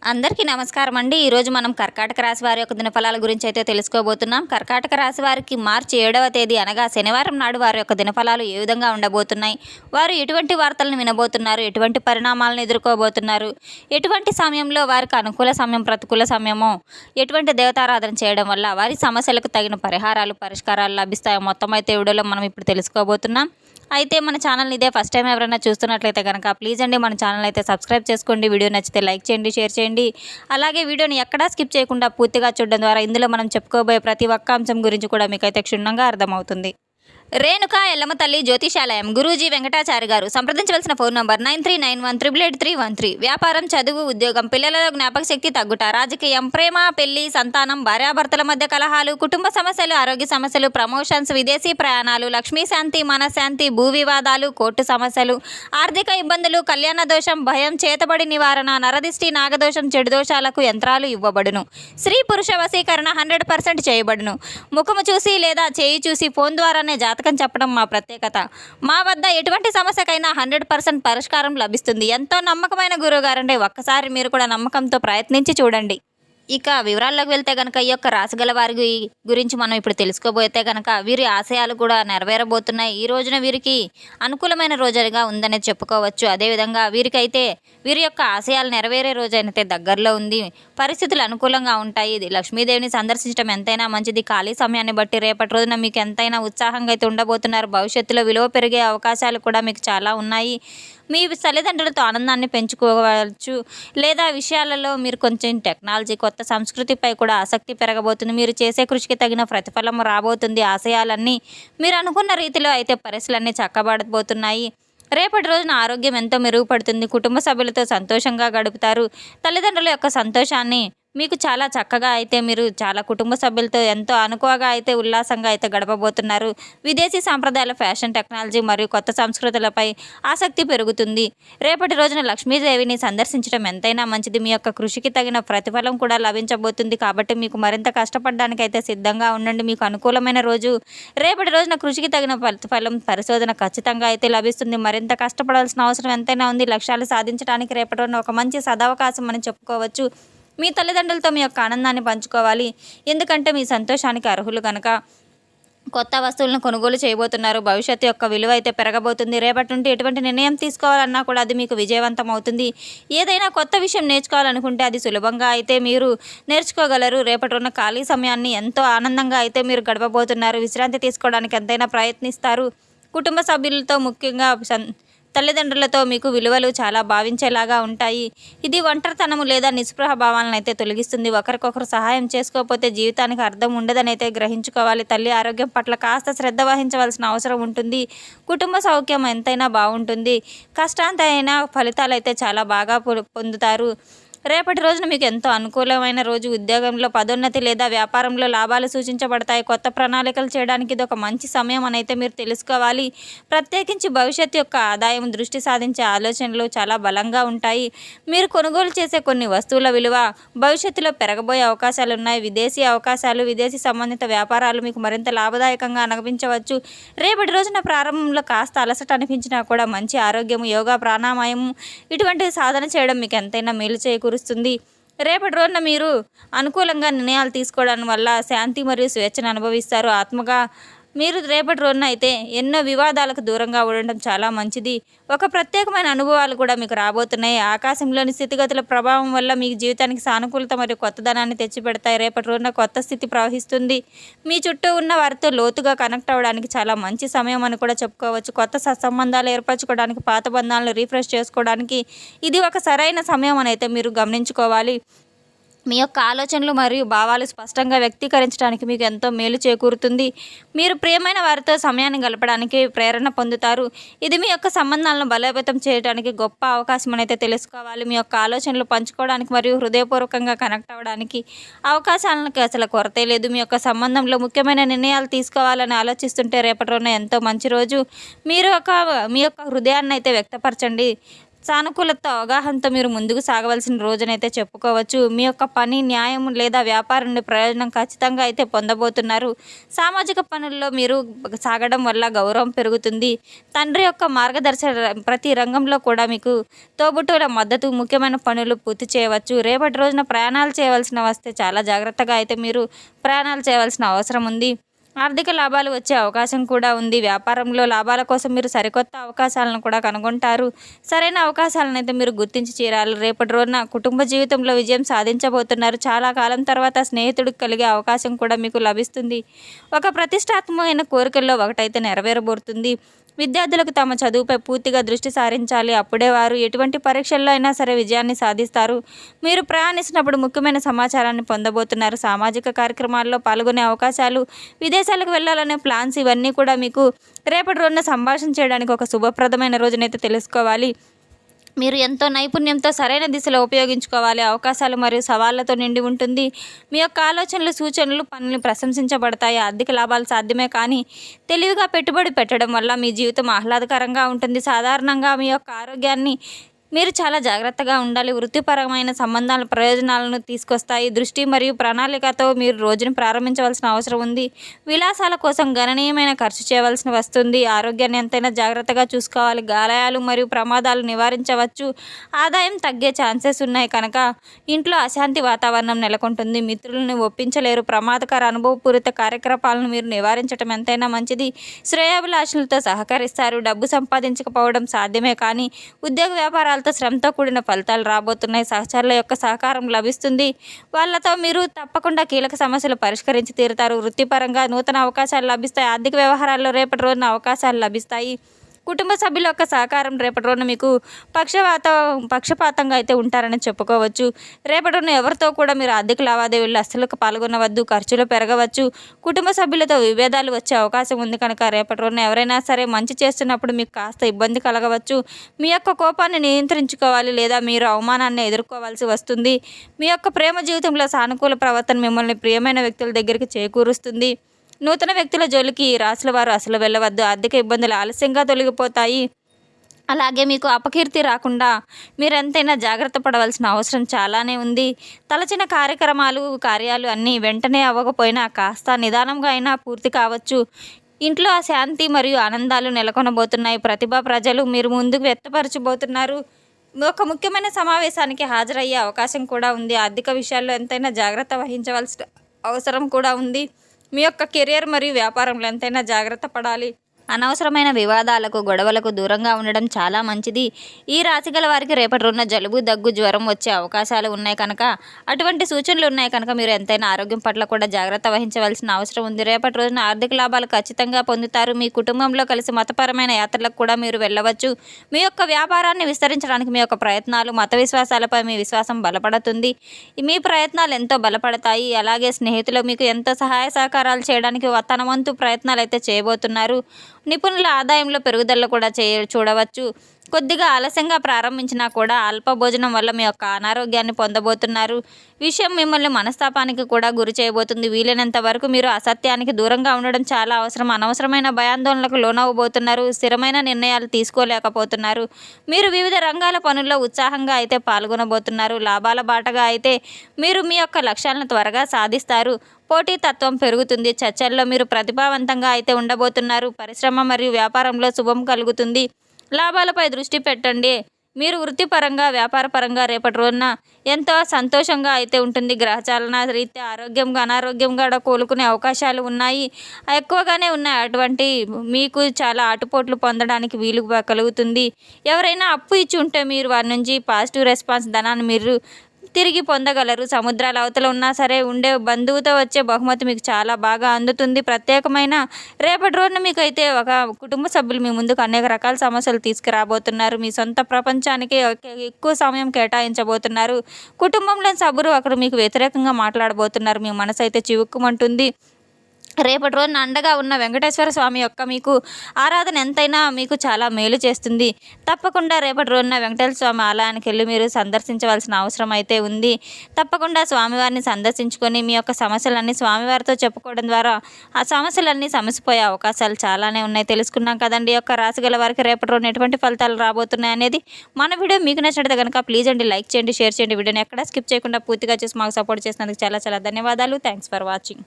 అందరికీ నమస్కారం అండి. ఈరోజు మనం కర్కాటక రాశి వారి యొక్క దినఫలాల గురించి అయితే తెలుసుకోబోతున్నాం. కర్కాటక రాశి వారికి మార్చి 7వ తేదీ అనగా శనివారం నాడు వారి యొక్క దినఫలాలు ఏ విధంగా ఉండబోతున్నాయి, వారు ఎటువంటి వార్తలను వినబోతున్నారు, ఎటువంటి పరిణామాలను ఎదుర్కోబోతున్నారు, ఎటువంటి సమయంలో వారికి అనుకూల సమయం, ప్రతికూల సమయమో, ఎటువంటి దేవతారాధన చేయడం వల్ల వారి సమస్యలకు తగిన పరిహారాలు, పరిష్కారాలు లభిస్తాయో మొత్తం అయితే వీడియోలో మనం ఇప్పుడు తెలుసుకోబోతున్నాం. అయితే మన ఛానల్ని ఇదే ఫస్ట్ టైం ఎవరైనా చూస్తున్నట్లయితే కనుక ప్లీజ్ అండి మన ఛానల్ అయితే సబ్స్క్రైబ్ చేసుకోండి. వీడియో నచ్చితే లైక్ చేయండి, షేర్ చేయండి. అలాగే వీడియోని ఎక్కడా స్కిప్ చేయకుండా పూర్తిగా చూడడం ద్వారా ఇందులో మనం చెప్పుకోబోయే ప్రతి ఒక్క అంశం గురించి కూడా మీకైతే క్షుణ్ణంగా అర్థమవుతుంది. రేణుకా ఎల్లమ్మ తల్లి జ్యోతిషాలయం గురూజీ వెంకటాచారి గారు. సంప్రదించవలసిన ఫోన్ నంబర్ 9391888313. వ్యాపారం, చదువు, ఉద్యోగం, పిల్లలలో జ్ఞాపక శక్తి తగ్గుట, రాజకీయం, ప్రేమ, పెళ్లి, సంతానం, భార్యాభర్తల మధ్య కలహాలు, కుటుంబ సమస్యలు, ఆరోగ్య సమస్యలు, ప్రమోషన్స్, విదేశీ ప్రయాణాలు, లక్ష్మీ శాంతి, మనశ్శాంతి, భూ వివాదాలు, కోర్టు సమస్యలు, ఆర్థిక ఇబ్బందులు, కళ్యాణ దోషం, భయం, చేతబడి నివారణ, నరదిష్టి, నాగదోషం, చెడు దోషాలకు యంత్రాలు ఇవ్వబడును. స్త్రీ పురుష వశీకరణ 100% చేయబడును. ముఖము చూసి లేదా చేయి చూసి ఫోన్ ద్వారానే జాతకం చెప్పడం మా ప్రత్యేకత. మా వద్ద ఎటువంటి సమస్యకైనా 100% పరిష్కారం లభిస్తుంది. ఎంతో నమ్మకమైన గురువుగారంటే ఒక్కసారి మీరు కూడా నమ్మకంతో ప్రయత్నించి చూడండి. ఇక వివరాల్లోకి వెళ్తే కనుక ఈ యొక్క రాశిగల వారి గురించి మనం ఇప్పుడు తెలుసుకోబోతే కనుక వీరి ఆశయాలు కూడా నెరవేరబోతున్నాయి. ఈ రోజున వీరికి అనుకూలమైన రోజుగా ఉందనే చెప్పుకోవచ్చు. అదేవిధంగా వీరికైతే వీరి యొక్క ఆశయాలు నెరవేరే రోజైతే దగ్గరలో ఉంది. పరిస్థితులు అనుకూలంగా ఉంటాయి. లక్ష్మీదేవిని సందర్శించడం ఎంతైనా మంచిది. ఖాళీ సమయాన్ని బట్టి రేపటి రోజున మీకు ఎంతైనా ఉత్సాహంగా అయితే ఉండబోతున్నారు. భవిష్యత్తులో విలువ పెరిగే అవకాశాలు కూడా మీకు చాలా ఉన్నాయి. మీ తల్లిదండ్రులతో ఆనందాన్ని పెంచుకోవచ్చు. లేదా విషయాలలో మీరు కొంచెం టెక్నాలజీ, కొత్త సంస్కృతిపై కూడా ఆసక్తి పెరగబోతుంది. మీరు చేసే కృషికి తగిన ప్రతిఫలం రాబోతుంది. ఆశయాలన్నీ మీరు అనుకున్న రీతిలో అయితే పరిస్థితులన్నీ చక్కబడబోతున్నాయి. రేపటి రోజున ఆరోగ్యం ఎంతో మెరుగుపడుతుంది. కుటుంబ సభ్యులతో సంతోషంగా గడుపుతారు. తల్లిదండ్రుల యొక్క సంతోషాన్ని మీకు చాలా చక్కగా అయితే మీరు చాలా కుటుంబ సభ్యులతో ఎంతో అనుకువగా అయితే ఉల్లాసంగా అయితే గడపబోతున్నారు. విదేశీ సాంప్రదాయాల, ఫ్యాషన్, టెక్నాలజీ మరియు కొత్త సంస్కృతులపై ఆసక్తి పెరుగుతుంది. రేపటి రోజున లక్ష్మీదేవిని సందర్శించడం ఎంతైనా మంచిది. మీ యొక్క కృషికి తగిన ప్రతిఫలం కూడా లభించబోతుంది. కాబట్టి మీకు మరింత కష్టపడడానికి అయితే సిద్ధంగా ఉండండి. మీకు అనుకూలమైన రోజు రేపటి రోజున. కృషికి తగిన ప్రతిఫలం, పరిశోధన ఖచ్చితంగా అయితే లభిస్తుంది. మరింత కష్టపడాల్సిన అవసరం ఎంతైనా ఉంది. లక్ష్యాలు సాధించడానికి రేపటి రోజున ఒక మంచి సదవకాశం అని చెప్పుకోవచ్చు. మీ తల్లిదండ్రులతో మీ యొక్క ఆనందాన్ని పంచుకోవాలి. ఎందుకంటే మీ సంతోషానికి అర్హులు కనుక. కొత్త వస్తువులను కొనుగోలు చేయబోతున్నారు. భవిష్యత్తు యొక్క విలువ అయితే పెరగబోతుంది. రేపటి నుండి ఎటువంటి నిర్ణయం తీసుకోవాలన్నా కూడా అది మీకు విజయవంతం అవుతుంది. ఏదైనా కొత్త విషయం నేర్చుకోవాలనుకుంటే అది సులభంగా అయితే మీరు నేర్చుకోగలరు. రేపటి ఉన్న ఖాళీ సమయాన్ని ఎంతో ఆనందంగా అయితే మీరు గడపబోతున్నారు. విశ్రాంతి తీసుకోవడానికి ఎంతైనా ప్రయత్నిస్తారు. కుటుంబ సభ్యులతో, ముఖ్యంగా తల్లిదండ్రులతో మీకు విలువలు చాలా భావించేలాగా ఉంటాయి. ఇది ఒంటరితనము లేదా నిస్పృహ భావాలను అయితే తొలగిస్తుంది. ఒకరికొకరు సహాయం చేసుకోకపోతే జీవితానికి అర్థం ఉండదని అయితే గ్రహించుకోవాలి. తల్లి ఆరోగ్యం పట్ల కాస్త శ్రద్ధ వహించవలసిన అవసరం ఉంటుంది. కుటుంబ సౌఖ్యం ఎంతైనా బాగుంటుంది. కష్టాంతైనా ఫలితాలు అయితే చాలా బాగా పొందుతారు. రేపటి రోజున మీకు ఎంతో అనుకూలమైన రోజు. ఉద్యోగంలో పదోన్నతి లేదా వ్యాపారంలో లాభాలు సూచించబడతాయి. కొత్త ప్రణాళికలు చేయడానికి ఇది ఒక మంచి సమయం అని అయితే మీరు తెలుసుకోవాలి. ప్రత్యేకించి భవిష్యత్తు యొక్క ఆదాయం దృష్టి సాధించే ఆలోచనలు చాలా బలంగా ఉంటాయి. మీరు కొనుగోలు చేసే కొన్ని వస్తువుల విలువ భవిష్యత్తులో పెరగబోయే అవకాశాలు ఉన్నాయి. విదేశీ అవకాశాలు, విదేశీ సంబంధిత వ్యాపారాలు మీకు మరింత లాభదాయకంగా అనిపించవచ్చు. రేపటి రోజున ప్రారంభంలో కాస్త అలసట అనిపించినా కూడా మంచి ఆరోగ్యము, యోగా, ప్రాణాయామం ఇటువంటి సాధన చేయడం మీకు ఎంతైనా మేలు చేకూరుస్తుంది. రేపటి రోజున మీరు అనుకూలంగా నిర్ణయాలు తీసుకోవడం వల్ల శాంతి మరియు స్వేచ్ఛను అనుభవిస్తారు. ఆత్మగా మీరు రేపటి రోజున అయితే ఎన్నో వివాదాలకు దూరంగా ఉండడం చాలా మంచిది. ఒక ప్రత్యేకమైన అనుభవాలు కూడా మీకు రాబోతున్నాయి. ఆకాశంలోని స్థితిగతుల ప్రభావం వల్ల మీ జీవితానికి సానుకూలత మరియు కొత్తదనాన్ని తెచ్చిపెడతాయి. రేపటి రోజున కొత్త స్థితి ప్రవహిస్తుంది. మీ చుట్టూ ఉన్న వారితో లోతుగా కనెక్ట్ అవ్వడానికి చాలా మంచి సమయం అని కూడా చెప్పుకోవచ్చు. కొత్త సత్సంబంధాలు ఏర్పరచుకోవడానికి, పాత బంధాలను రీఫ్రెష్ చేసుకోవడానికి ఇది ఒక సరైన సమయం అని అయితే మీరు గమనించుకోవాలి. మీ యొక్క ఆలోచనలు మరియు భావాలు స్పష్టంగా వ్యక్తీకరించడానికి మీకు ఎంతో మేలు చేకూరుతుంది. మీరు ప్రియమైన వారితో సమయాన్ని గడపడానికి ప్రేరణ పొందుతారు. ఇది మీ యొక్క సంబంధాలను బలోపేతం చేయడానికి గొప్ప అవకాశం అయితే తెలుసుకోవాలి. మీ యొక్క ఆలోచనలు పంచుకోవడానికి మరియు హృదయపూర్వకంగా కనెక్ట్ అవ్వడానికి అవకాశాలకు అసలు కొరతే లేదు. మీ యొక్క సంబంధంలో ముఖ్యమైన నిర్ణయాలు తీసుకోవాలని ఆలోచిస్తుంటే రేపటి రోజున ఎంతో మంచి రోజు. మీ యొక్క హృదయాన్ని అయితే వ్యక్తపరచండి. సానుకూలత అవగాహనతో మీరు ముందుకు సాగవలసిన రోజునైతే చెప్పుకోవచ్చు. మీ యొక్క పని న్యాయం లేదా వ్యాపారం నుండి ప్రయోజనం ఖచ్చితంగా అయితే పొందబోతున్నారు. సామాజిక పనుల్లో మీరు సాగడం వల్ల గౌరవం పెరుగుతుంది. తండ్రి యొక్క ప్రతి రంగంలో కూడా మీకు తోబుట్టువుల మద్దతు, ముఖ్యమైన పనులు పూర్తి చేయవచ్చు. రేపటి రోజున ప్రయాణాలు చేయవలసిన వస్తే చాలా జాగ్రత్తగా అయితే మీరు ప్రయాణాలు చేయవలసిన అవసరం ఉంది. ఆర్థిక లాభాలు వచ్చే అవకాశం కూడా ఉంది. వ్యాపారంలో లాభాల కోసం మీరు సరికొత్త అవకాశాలను కూడా కనుగొంటారు. సరైన అవకాశాలను అయితే మీరు గుర్తించి చేరాలి. రేపటి రోజున కుటుంబ జీవితంలో విజయం సాధించబోతున్నారు. చాలా కాలం తర్వాత స్నేహితుడికి కలిగే అవకాశం కూడా మీకు లభిస్తుంది. ఒక ప్రతిష్టాత్మకమైన కోరికల్లో ఒకటైతే నెరవేరబోతుంది. విద్యార్థులకు తమ చదువుపై పూర్తిగా దృష్టి సారించాలి. అప్పుడే వారు ఎటువంటి పరీక్షల్లో అయినా సరే విజయాన్ని సాధిస్తారు. మీరు ప్రయాణిస్తున్నప్పుడు ముఖ్యమైన సమాచారాన్ని పొందబోతున్నారు. సామాజిక కార్యక్రమాల్లో పాల్గొనే అవకాశాలు, విదేశాలకు వెళ్ళాలనే ప్లాన్స్ ఇవన్నీ కూడా మీకు రేపటి రోజున సంభాషణ చేయడానికి ఒక శుభప్రదమైన రోజునైతే తెలుసుకోవాలి. మీరు ఎంతో నైపుణ్యంతో సరైన దిశలో ఉపయోగించుకోవాలి. అవకాశాలు మరియు సవాళ్లతో నిండి ఉంటుంది. మీ యొక్క ఆలోచనలు, సూచనలు, పనులు ప్రశంసించబడతాయి. ఆర్థిక లాభాలు సాధ్యమే, కానీ తెలివిగా పెట్టుబడి పెట్టడం వల్ల మీ జీవితం ఆహ్లాదకరంగా ఉంటుంది. సాధారణంగా మీ యొక్క ఆరోగ్యాన్ని మీరు చాలా జాగ్రత్తగా ఉండాలి. వృత్తిపరమైన సంబంధాల ప్రయోజనాలను తీసుకొస్తాయి. దృష్టి మరియు ప్రణాళికతో మీరు రోజును ప్రారంభించవలసిన అవసరం ఉంది. విలాసాల కోసం గణనీయమైన ఖర్చు చేయవలసి వస్తుంది. ఆరోగ్యాన్ని ఎంతైనా జాగ్రత్తగా చూసుకోవాలి. గాయాలు మరియు ప్రమాదాలు నివారించవచ్చు. ఆదాయం తగ్గే ఛాన్సెస్ ఉన్నాయి కనుక ఇంట్లో అశాంతి వాతావరణం నెలకొంటుంది. మిత్రులను ఒప్పించలేరు. ప్రమాదకర అనుభవపూరిత కార్యకలాపాలను మీరు నివారించడం ఎంతైనా మంచిది. శ్రేయాభిలాషులతో సహకరిస్తారు. డబ్బు సంపాదించకపోవడం సాధ్యమే, కానీ ఉద్యోగ వ్యాపారాలు శ్రమతో కూడిన ఫలితాలు రాబోతున్నాయి. సహచరుల యొక్క సహకారం లభిస్తుంది. వాళ్ళతో మీరు తప్పకుండా కీలక సమస్యలు పరిష్కరించి తీరుతారు. వృత్తిపరంగా నూతన అవకాశాలు లభిస్తాయి. ఆర్థిక వ్యవహారాల్లో రేపటి రోజున అవకాశాలు లభిస్తాయి. కుటుంబ సభ్యుల యొక్క సహకారం రేపటి రోజున మీకు పక్షపాతంగా అయితే ఉంటారని చెప్పుకోవచ్చు. రేపటి రోజున ఎవరితో కూడా మీరు ఆర్థిక లావాదేవీలు అస్సలు పాల్గొనవద్దు. ఖర్చులు పెరగవచ్చు. కుటుంబ సభ్యులతో విభేదాలు వచ్చే అవకాశం ఉంది కనుక రేపటి రోజున ఎవరైనా సరే మంచి చేస్తున్నప్పుడు మీకు కాస్త ఇబ్బంది కలగవచ్చు. మీ యొక్క కోపాన్ని నియంత్రించుకోవాలి, లేదా మీరు అవమానాన్ని ఎదుర్కోవాల్సి వస్తుంది. మీ యొక్క ప్రేమ జీవితంలో సానుకూల ప్రవర్తన మిమ్మల్ని ప్రియమైన వ్యక్తుల దగ్గరికి చేకూరుస్తుంది. నూతన వ్యక్తుల జోలికి రాశుల వారు అసలు వెళ్ళవద్దు. ఆర్థిక ఇబ్బందులు ఆలస్యంగా తొలగిపోతాయి. అలాగే మీకు అపకీర్తి రాకుండా మీరెంతైనా జాగ్రత్త పడవలసిన అవసరం చాలానే ఉంది. తలచిన కార్యాలు అన్నీ వెంటనే అవ్వకపోయినా కాస్త నిదానంగా అయినా పూర్తి కావచ్చు. ఇంట్లో శాంతి మరియు ఆనందాలు నెలకొనబోతున్నాయి. ప్రతిభా ప్రజలు మీరు ముందుకు వ్యక్తపరచబోతున్నారు. ఒక ముఖ్యమైన సమావేశానికి హాజరయ్యే అవకాశం కూడా ఉంది. ఆర్థిక విషయాల్లో ఎంతైనా జాగ్రత్త వహించవలసిన అవసరం కూడా ఉంది. మీ యొక్క కెరియర్ మరియు వ్యాపారంలో ఎంతైనా జాగ్రత్త పడాలి. అనవసరమైన వివాదాలకు, గొడవలకు దూరంగా ఉండడం చాలా మంచిది. ఈ రాశి గల వారికి రేపటి రోజున జలుబు, దగ్గు, జ్వరం వచ్చే అవకాశాలు ఉన్నాయి కనుక, అటువంటి సూచనలు ఉన్నాయి కనుక మీరు ఎంతైనా ఆరోగ్యం పట్ల కూడా జాగ్రత్త వహించవలసిన అవసరం ఉంది. రేపటి రోజున ఆర్థిక లాభాలు ఖచ్చితంగా పొందుతారు. మీ కుటుంబంలో కలిసి మతపరమైన యాత్రలకు కూడా మీరు వెళ్ళవచ్చు. మీ యొక్క వ్యాపారాన్ని విస్తరించడానికి మీ యొక్క ప్రయత్నాలు, మత విశ్వాసాలపై మీ విశ్వాసం బలపడుతుంది. మీ ప్రయత్నాలు ఎంతో బలపడతాయి. అలాగే స్నేహితులు మీకు ఎంతో సహాయ సహకారాలు చేయడానికి తన వంతు ప్రయత్నాలు అయితే చేయబోతున్నారు. నిపుణుల ఆదాయంలో పెరుగుదల కూడా చూడవచ్చు. కొద్దిగా ఆలస్యంగా ప్రారంభించినా కూడా అల్ప భోజనం వల్ల మీ యొక్క అనారోగ్యాన్ని పొందబోతున్నారు. విషయం మిమ్మల్ని మనస్తాపానికి కూడా గురి చేయబోతుంది. వీలైనంత వరకు మీరు అసత్యానికి దూరంగా ఉండడం చాలా అవసరం. అనవసరమైన భయాందోళనలకు లోనవ్వబోతున్నారు. స్థిరమైన నిర్ణయాలు తీసుకోలేకపోతున్నారు. మీరు వివిధ రంగాల పనుల్లో ఉత్సాహంగా అయితే పాల్గొనబోతున్నారు. లాభాల బాటగా అయితే మీరు మీ యొక్క లక్ష్యాలను త్వరగా సాధిస్తారు. పోటీతత్వం పెరుగుతుంది. చర్చల్లో మీరు ప్రతిభావంతంగా అయితే ఉండబోతున్నారు. పరిశ్రమ మరియు వ్యాపారంలో శుభం కలుగుతుంది. లాభాలపై దృష్టి పెట్టండి. మీరు వృత్తిపరంగా, వ్యాపారపరంగా రేపటి రోజున ఎంతో సంతోషంగా అయితే ఉంటుంది. గ్రహచాలన రీత్యా అనారోగ్యంగా కోలుకునే అవకాశాలు ఉన్నాయి, ఎక్కువగానే ఉన్నాయి. అటువంటి మీకు చాలా ఆటుపోట్లు పొందడానికి వీలు కలుగుతుంది. ఎవరైనా అప్పు ఇచ్చి ఉంటే మీరు వారి నుంచి పాజిటివ్ రెస్పాన్స్ ధనాన్ని మీరు తిరిగి పొందగలరు. సముద్రాల అవతల ఉన్నా సరే ఉండే బంధువుతో వచ్చే బహుమతి మీకు చాలా బాగా అందుతుంది. ప్రత్యేకమైన రేపటి రోజున మీకు అయితే ఒక కుటుంబ సభ్యులు మీ ముందుకు అనేక రకాల సమస్యలు తీసుకురాబోతున్నారు. మీ సొంత ప్రపంచానికి ఎక్కువ సమయం కేటాయించబోతున్నారు. కుటుంబంలోని సభ్యులు ఒకరు మీకు వ్యతిరేకంగా మాట్లాడబోతున్నారు. మీ మనసు అయితే చివుక్కుమంటుంది. రేపటి రోజున అండగా ఉన్న వెంకటేశ్వర స్వామి యొక్క మీకు ఆరాధన ఎంతైనా మీకు చాలా మేలు చేస్తుంది. తప్పకుండా రేపటి రోజున వెంకటేశ్వర స్వామి ఆలయానికి వెళ్ళి మీరు సందర్శించవలసిన అవసరం అయితే ఉంది. తప్పకుండా స్వామివారిని సందర్శించుకొని మీ యొక్క సమస్యలన్నీ స్వామివారితో చెప్పుకోవడం ద్వారా ఆ సమస్యలన్నీ సమసిపోయే అవకాశాలు చాలానే ఉన్నాయి. తెలుసుకున్నాం కదండి. యొక్క రాశి గల వారికి రేపటి రోజున ఎటువంటి ఫలితాలు రాబోతున్నాయి అనేది మన వీడియో మీకు నచ్చినట్లయితే కనుక ప్లీజ్ అండి లైక్ చేయండి, షేర్ చేయండి. వీడియోని ఎక్కడ స్కిప్ చేయకుండా పూర్తిగా చూసి మాకు సపోర్ట్ చేసినందుకు చాలా చాలా ధన్యవాదాలు. Thanks for watching.